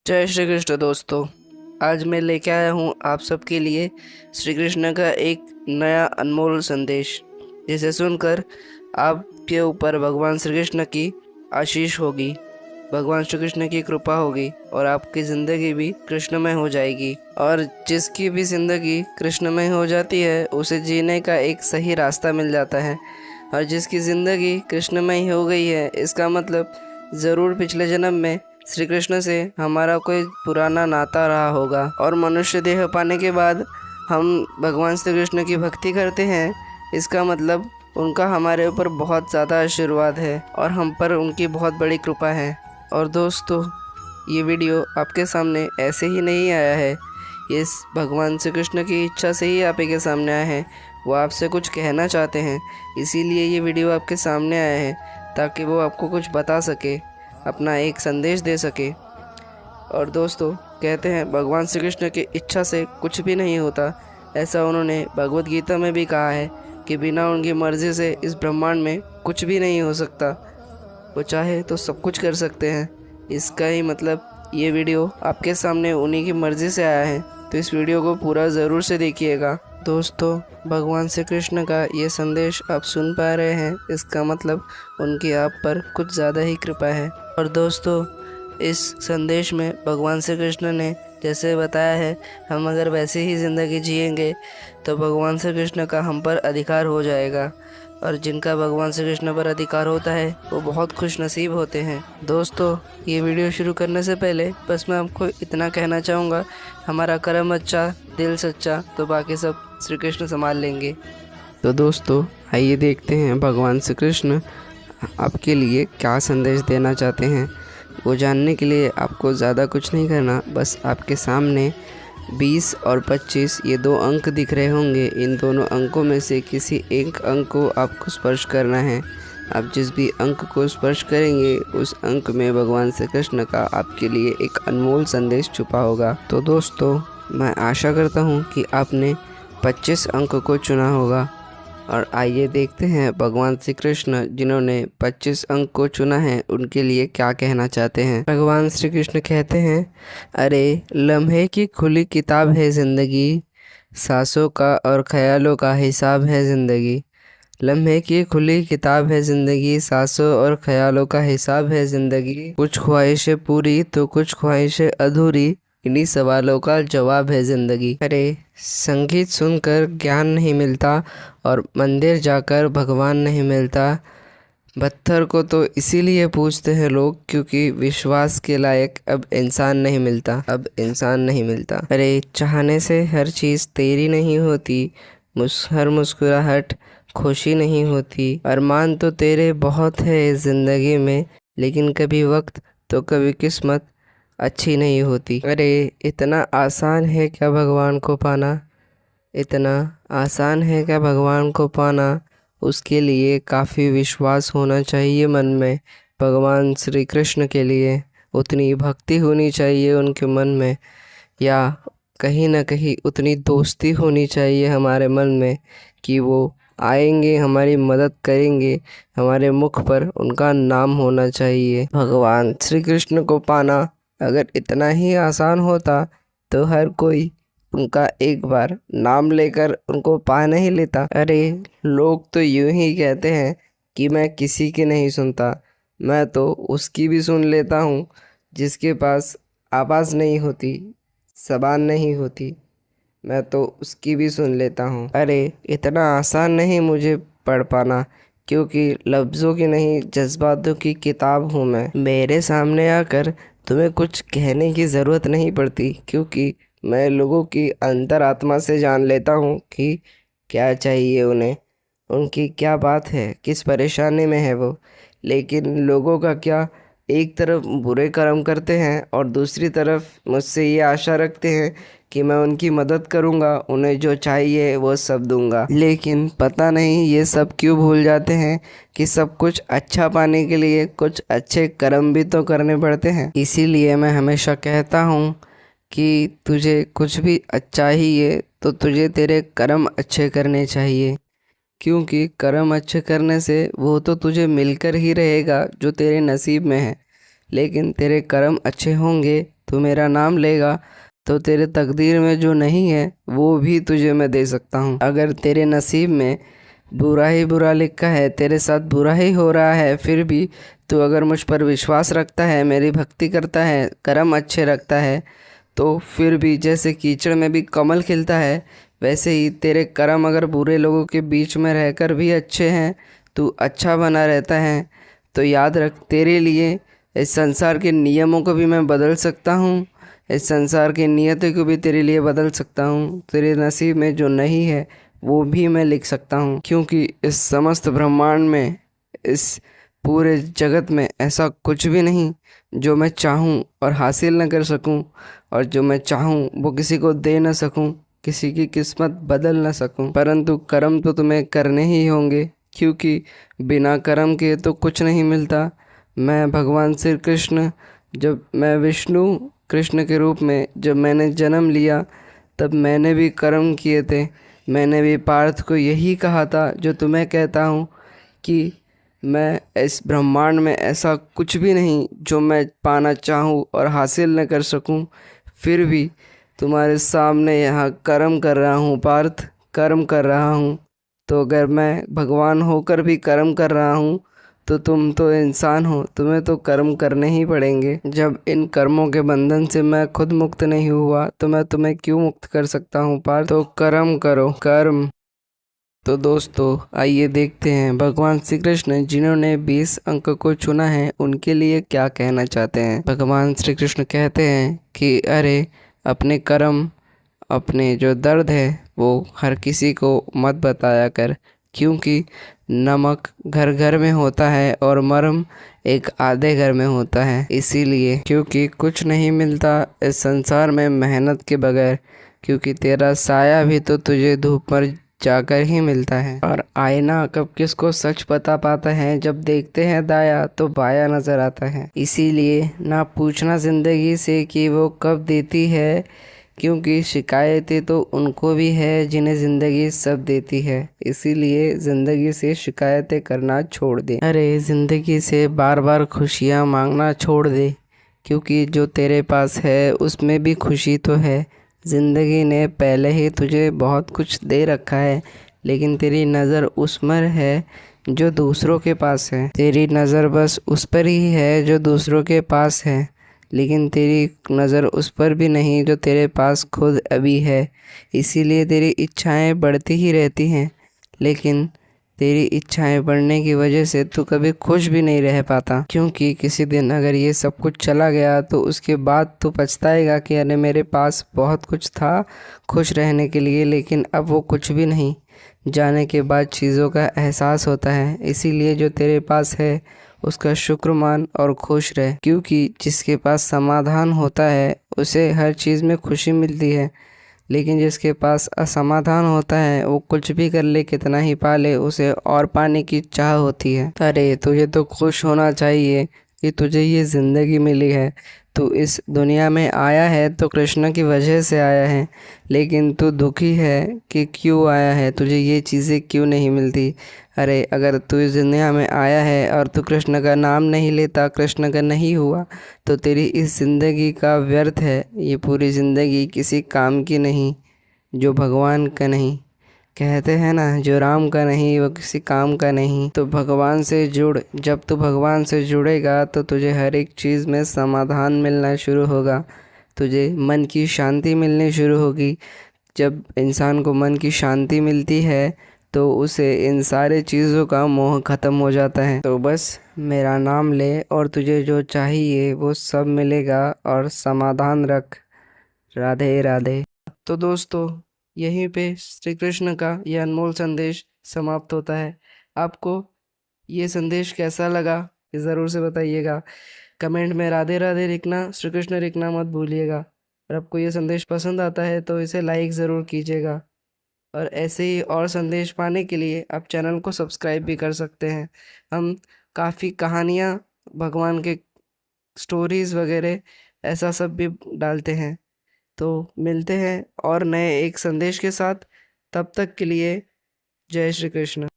जय श्री कृष्ण दोस्तों। आज मैं लेके आया हूँ आप सबके लिए श्री कृष्ण का एक नया अनमोल संदेश, जिसे सुनकर आपके ऊपर भगवान श्री कृष्ण की आशीष होगी, भगवान श्री कृष्ण की कृपा होगी और आपकी ज़िंदगी भी कृष्णमय हो जाएगी। और जिसकी भी ज़िंदगी कृष्णमय हो जाती है उसे जीने का एक सही रास्ता मिल जाता है। और जिसकी ज़िंदगी कृष्णमय हो गई है, इसका मतलब ज़रूर पिछले जन्म में श्री कृष्ण से हमारा कोई पुराना नाता रहा होगा। और मनुष्य देह पाने के बाद हम भगवान श्री कृष्ण की भक्ति करते हैं, इसका मतलब उनका हमारे ऊपर बहुत ज़्यादा आशीर्वाद है और हम पर उनकी बहुत बड़ी कृपा है। और दोस्तों, ये वीडियो आपके सामने ऐसे ही नहीं आया है, ये भगवान श्री कृष्ण की इच्छा से ही आपके सामने आया है। वो आपसे कुछ कहना चाहते हैं, इसीलिए ये वीडियो आपके सामने आया है, ताकि वो आपको कुछ बता सके, अपना एक संदेश दे सके। और दोस्तों, कहते हैं भगवान श्री कृष्ण की इच्छा से कुछ भी नहीं होता। ऐसा उन्होंने भगवत गीता में भी कहा है कि बिना उनकी मर्ज़ी से इस ब्रह्मांड में कुछ भी नहीं हो सकता। वो चाहे तो सब कुछ कर सकते हैं। इसका ही मतलब ये वीडियो आपके सामने उन्हीं की मर्ज़ी से आया है, तो इस वीडियो को पूरा ज़रूर से देखिएगा। दोस्तों, भगवान श्री कृष्ण का ये संदेश आप सुन पा रहे हैं, इसका मतलब उनकी आप पर कुछ ज़्यादा ही कृपा है। और दोस्तों, इस संदेश में भगवान श्री कृष्ण ने जैसे बताया है, हम अगर वैसे ही ज़िंदगी जिएंगे तो भगवान श्री कृष्ण का हम पर अधिकार हो जाएगा। और जिनका भगवान श्री कृष्ण पर अधिकार होता है वो बहुत खुश नसीब होते हैं। दोस्तों, ये वीडियो शुरू करने से पहले बस मैं आपको इतना कहना चाहूँगा, हमारा कर्म अच्छा, दिल सच्चा, तो बाकी सब श्री कृष्ण संभाल लेंगे। तो दोस्तों, आइए देखते हैं भगवान श्री कृष्ण आपके लिए क्या संदेश देना चाहते हैं। वो जानने के लिए आपको ज़्यादा कुछ नहीं करना, बस आपके सामने 20 और 25 ये दो अंक दिख रहे होंगे। इन दोनों अंकों में से किसी एक अंक को आपको स्पर्श करना है। आप जिस भी अंक को स्पर्श करेंगे उस अंक में भगवान श्री कृष्ण का आपके लिए एक अनमोल संदेश छुपा होगा। तो दोस्तों, मैं आशा करता हूँ कि आपने 25 अंक को चुना होगा। और आइए देखते हैं भगवान श्री कृष्ण जिन्होंने 25 अंक को चुना है उनके लिए क्या कहना चाहते हैं। भगवान श्री कृष्ण कहते हैं, अरे लम्हे की खुली किताब है ज़िंदगी, सांसों का और ख्यालों का हिसाब है ज़िंदगी। लम्हे की खुली किताब है ज़िंदगी, सांसों और ख्यालों का हिसाब है ज़िंदगी। कुछ ख्वाहिशें पूरी तो कुछ ख्वाहिशें अधूरी, इन्हीं सवालों का जवाब है ज़िंदगी। अरे संगीत सुनकर ज्ञान नहीं मिलता और मंदिर जाकर भगवान नहीं मिलता। पत्थर को तो इसीलिए पूजते हैं लोग क्योंकि विश्वास के लायक अब इंसान नहीं मिलता। अरे चाहने से हर चीज़ तेरी नहीं होती, हर मुस्कुराहट खुशी नहीं होती। अरमान तो तेरे बहुत है इस ज़िंदगी में, लेकिन कभी वक्त तो कभी किस्मत अच्छी नहीं होती। अरे इतना आसान है क्या भगवान को पाना, इतना आसान है क्या भगवान को पाना। उसके लिए काफ़ी विश्वास होना चाहिए मन में। भगवान श्री कृष्ण के लिए उतनी भक्ति होनी चाहिए उनके मन में, या कहीं ना कहीं उतनी दोस्ती होनी चाहिए हमारे मन में कि वो आएंगे, हमारी मदद करेंगे, हमारे मुख पर उनका नाम होना चाहिए। भगवान श्री कृष्ण को पाना अगर इतना ही आसान होता तो हर कोई उनका एक बार नाम लेकर उनको पा नहीं लेता। अरे लोग तो यूं ही कहते हैं कि मैं किसी की नहीं सुनता, मैं तो उसकी भी सुन लेता हूँ जिसके पास आवाज़ नहीं होती, ज़बान नहीं होती, मैं तो उसकी भी सुन लेता हूँ। अरे इतना आसान नहीं मुझे पढ़ पाना, क्योंकि लफ्ज़ों की नहीं जज्बातों की किताब हूँ मैं। मेरे सामने आकर तुम्हें कुछ कहने की ज़रूरत नहीं पड़ती, क्योंकि मैं लोगों की अंतरात्मा से जान लेता हूँ कि क्या चाहिए उन्हें, उनकी क्या बात है, किस परेशानी में है वो। लेकिन लोगों का क्या, एक तरफ बुरे कर्म करते हैं और दूसरी तरफ मुझसे ये आशा रखते हैं कि मैं उनकी मदद करूंगा, उन्हें जो चाहिए वो सब दूंगा। लेकिन पता नहीं ये सब क्यों भूल जाते हैं कि सब कुछ अच्छा पाने के लिए कुछ अच्छे कर्म भी तो करने पड़ते हैं। इसीलिए मैं हमेशा कहता हूँ कि तुझे कुछ भी अच्छा ही है तो तुझे तेरे कर्म अच्छे करने चाहिए, क्योंकि कर्म अच्छे करने से वो तो तुझे मिलकर ही रहेगा जो तेरे नसीब में है। लेकिन तेरे कर्म अच्छे होंगे तू मेरा नाम लेगा तो तेरे तकदीर में जो नहीं है वो भी तुझे मैं दे सकता हूँ। अगर तेरे नसीब में बुरा ही बुरा लिखा है, तेरे साथ बुरा ही हो रहा है, फिर भी तू अगर मुझ पर विश्वास रखता है, मेरी भक्ति करता है, कर्म अच्छे रखता है, तो फिर भी जैसे कीचड़ में भी कमल खिलता है, वैसे ही तेरे कर्म अगर बुरे लोगों के बीच में रहकर भी अच्छे हैं, तू अच्छा बना रहता है, तो याद रख, तेरे लिए इस संसार के नियमों को भी मैं बदल सकता हूँ, इस संसार की नियति को भी तेरे लिए बदल सकता हूँ। तेरे नसीब में जो नहीं है वो भी मैं लिख सकता हूँ, क्योंकि इस समस्त ब्रह्मांड में, इस पूरे जगत में ऐसा कुछ भी नहीं जो मैं चाहूँ और हासिल न कर सकूँ, और जो मैं चाहूँ वो किसी को दे न सकूँ, किसी की किस्मत बदल न सकूँ। परंतु कर्म तो तुम्हें करने ही होंगे, क्योंकि बिना कर्म के तो कुछ नहीं मिलता। मैं भगवान श्री कृष्ण, जब मैं विष्णु कृष्ण के रूप में जब मैंने जन्म लिया, तब मैंने भी कर्म किए थे। मैंने भी पार्थ को यही कहा था जो तुम्हें कहता हूँ, कि मैं इस ब्रह्मांड में ऐसा कुछ भी नहीं जो मैं पाना चाहूँ और हासिल न कर सकूँ। फिर भी तुम्हारे सामने यहाँ कर्म कर रहा हूँ पार्थ, कर्म कर रहा हूँ। तो अगर मैं भगवान होकर भी कर्म कर रहा हूँ, तो तुम तो इंसान हो, तुम्हें तो कर्म करने ही पड़ेंगे। जब इन कर्मों के बंधन से मैं खुद मुक्त नहीं हुआ, तो मैं तुम्हें क्यों मुक्त कर सकता हूँ पार्थ? तो कर्म करो, कर्म। तो दोस्तों, आइए देखते हैं भगवान श्री कृष्ण जिन्होंने 20 अंक को चुना है उनके लिए क्या कहना चाहते हैं। भगवान श्री कृष्ण कहते हैं कि अरे, अपने कर्म, अपने जो दर्द है वो हर किसी को मत बताया कर, क्योंकि नमक घर घर में होता है और मर्म एक आधे घर में होता है। इसीलिए, क्योंकि कुछ नहीं मिलता इस संसार में मेहनत के बगैर, क्योंकि तेरा साया भी तो तुझे धूप पर जाकर ही मिलता है। और आईना कब किसको सच बता पाता है, जब देखते हैं दाया तो बाया नजर आता है। इसीलिए ना पूछना जिंदगी से कि वो कब देती है, क्योंकि शिकायतें तो उनको भी है जिन्हें ज़िंदगी सब देती है। इसीलिए ज़िंदगी से शिकायतें करना छोड़ दे। अरे, ज़िंदगी से बार बार खुशियाँ मांगना छोड़ दे, क्योंकि जो तेरे पास है उसमें भी खुशी तो है। ज़िंदगी ने पहले ही तुझे बहुत कुछ दे रखा है, लेकिन तेरी नज़र उस पर है जो दूसरों के पास है। तेरी नज़र बस उस पर ही है जो दूसरों के पास है, लेकिन तेरी नज़र उस पर भी नहीं जो तेरे पास खुद अभी है। इसीलिए तेरी इच्छाएं बढ़ती ही रहती हैं, लेकिन तेरी इच्छाएं बढ़ने की वजह से तू कभी खुश भी नहीं रह पाता, क्योंकि किसी दिन अगर ये सब कुछ चला गया तो उसके बाद तू पछताएगा कि अरे, मेरे पास बहुत कुछ था खुश रहने के लिए, लेकिन अब वो कुछ भी नहीं। जाने के बाद चीज़ों का एहसास होता है। इसीलिए जो तेरे पास है उसका शुक्र मान और खुश रह, क्योंकि जिसके पास समाधान होता है उसे हर चीज़ में खुशी मिलती है, लेकिन जिसके पास असमाधान होता है वो कुछ भी कर ले, कितना ही पा ले, उसे और पाने की चाह होती है। अरे, तुझे तो खुश होना चाहिए कि तुझे ये ज़िंदगी मिली है। तू इस दुनिया में आया है तो कृष्ण की वजह से आया है, लेकिन तू दुखी है कि क्यों आया है, तुझे ये चीज़ें क्यों नहीं मिलती। अरे, अगर तू इस दुनिया में आया है और तू कृष्ण का नाम नहीं लेता, कृष्ण का नहीं हुआ, तो तेरी इस ज़िंदगी का व्यर्थ है। ये पूरी ज़िंदगी किसी काम की नहीं, जो भगवान का नहीं। कहते हैं ना, जो राम का नहीं वो किसी काम का नहीं। तो भगवान से जुड़। जब तू भगवान से जुड़ेगा तो तुझे हर एक चीज़ में समाधान मिलना शुरू होगा, तुझे मन की शांति मिलनी शुरू होगी। जब इंसान को मन की शांति मिलती है तो उसे इन सारे चीज़ों का मोह ख़त्म हो जाता है। तो बस मेरा नाम ले और तुझे जो चाहिए वो सब मिलेगा, और समाधान रख। राधे राधे। तो दोस्तों, यहीं पे श्री कृष्ण का यह अनमोल संदेश समाप्त होता है। आपको ये संदेश कैसा लगा ये ज़रूर से बताइएगा। कमेंट में राधे राधे लिखना, श्री कृष्ण लिखना मत भूलिएगा। और आपको ये संदेश पसंद आता है तो इसे लाइक ज़रूर कीजिएगा। और ऐसे ही और संदेश पाने के लिए आप चैनल को सब्सक्राइब भी कर सकते हैं। हम काफ़ी कहानियाँ, भगवान के स्टोरीज़ वगैरह ऐसा सब भी डालते हैं। तो मिलते हैं और नए एक संदेश के साथ। तब तक के लिए जय श्री कृष्ण।